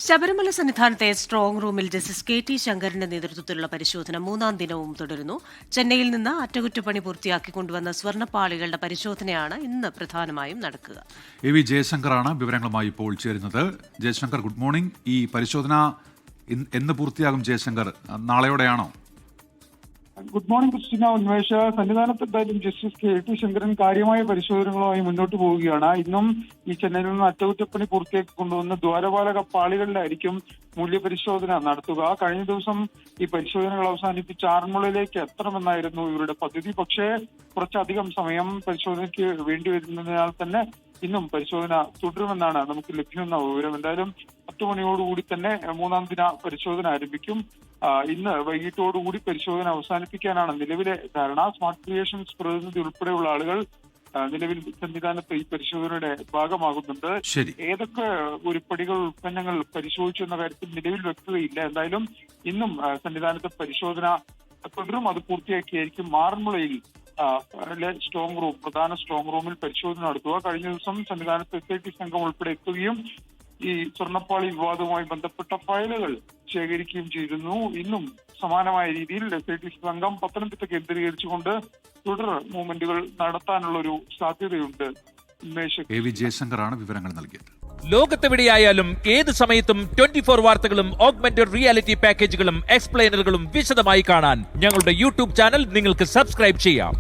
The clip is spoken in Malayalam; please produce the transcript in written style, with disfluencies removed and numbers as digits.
ശബരിമല സന്നിധാനത്തെ സ്ട്രോങ് റൂമിൽ ജസ്റ്റിസ് കെ.ടി. ശങ്കറിന്റെ നേതൃത്വത്തിലുള്ള പരിശോധന മൂന്നാം ദിനവും തുടരുന്നു. ചെന്നൈയിൽ നിന്ന് അറ്റകുറ്റപ്പണി പൂർത്തിയാക്കി കൊണ്ടുവന്ന സ്വർണ്ണപ്പാളികളുടെ പരിശോധനയാണ് ഇന്ന് പ്രധാനമായും നടക്കുക. എ.വി. ജയശങ്കറാണ് വിവരങ്ങളുമായി ഇപ്പോൾ ചേരുന്നത്. Jayashankar, good morning. ഈ പരിശോധന എന്ന് പൂർത്തിയാകും ജയശങ്കർ? നാളെയോടെയാണോ? Good morning Christina, Unmesha. സന്നിധാനത്ത് എന്തായാലും ജസ്റ്റിസ് കെ.ടി. ശങ്കരൻ കാര്യമായ പരിശോധനകളുമായി മുന്നോട്ട് പോവുകയാണ്. ഇന്നും ഈ ചെന്നൈയിൽ നിന്ന് അറ്റകുറ്റപ്പണി പൂർത്തിയാക്കി കൊണ്ടുവന്ന ദ്വാരപാലക പാളികളിലായിരിക്കും മൂല്യപരിശോധന നടത്തുക. കഴിഞ്ഞ ദിവസം ഈ പരിശോധനകൾ അവസാനിപ്പിച്ച് ആറന്മുളയിലേക്ക് എത്തണമെന്നായിരുന്നു ഇവരുടെ പദ്ധതി. പക്ഷേ കുറച്ചധികം സമയം പരിശോധനയ്ക്ക് വേണ്ടി വരുന്നതിനാൽ തന്നെ ഇന്നും പരിശോധന തുടരുമെന്നാണ് നമുക്ക് ലഭ്യമെന്ന വിവരം. എന്തായാലും 10 മണിയോടുകൂടി തന്നെ മൂന്നാം ദിന പരിശോധന ആരംഭിക്കും. ഇന്ന് വൈകിട്ടോടുകൂടി പരിശോധന അവസാനിപ്പിക്കാനാണ് നിലവിലെ ധാരണ. സ്മാർട്ട് ക്രിയേഷൻസ് പ്രതിനിധി ഉൾപ്പെടെയുള്ള ആളുകൾ നിലവിൽ സന്നിധാനത്ത് ഈ പരിശോധനയുടെ ഭാഗമാകുന്നുണ്ട്. ഏതൊക്കെ ഉരുപ്പടികൾ, ഉൽപ്പന്നങ്ങൾ പരിശോധിച്ചു എന്ന കാര്യത്തിൽ നിലവിൽ വ്യക്തതയില്ല. എന്തായാലും ഇന്നും സന്നിധാനത്ത് പരിശോധന തുടരും. അത് പൂർത്തിയാക്കിയായിരിക്കും ആറന്മുളയിൽ സ്ട്രോങ് റൂം, പ്രധാന സ്ട്രോങ് റൂമിൽ പരിശോധന നടത്തുക. കഴിഞ്ഞ ദിവസം സന്നിധാനത്ത് SIT സംഘം ഉൾപ്പെടെ എത്തുകയും ഈ സ്വർണ്ണപ്പാളി വിവാദവുമായി ബന്ധപ്പെട്ട ഫയലുകൾ ശേഖരിക്കുകയും ചെയ്തിരുന്നു. ഇന്നും സമാനമായ രീതിയിൽ SIT സംഘം പത്തനംതിട്ട കേന്ദ്രീകരിച്ചുകൊണ്ട് തുടർ മൂവ്മെന്റുകൾ നടത്താനുള്ള ഒരു സാധ്യതയുണ്ട്. എ.വി. ജയശങ്കറാണ് വിവരങ്ങൾ നൽകിയത്. ലോകത്തെവിടെയായാലും ഏത് സമയത്തും 24 വാർത്തകളും ഓഗ്മെന്റഡ് റിയാലിറ്റി പാക്കേജുകളും എക്സ്പ്ലെയിനറുകളും വിശദമായി കാണാൻ ഞങ്ങളുടെ യൂട്യൂബ് ചാനൽ നിങ്ങൾക്ക് സബ്സ്ക്രൈബ് ചെയ്യാം.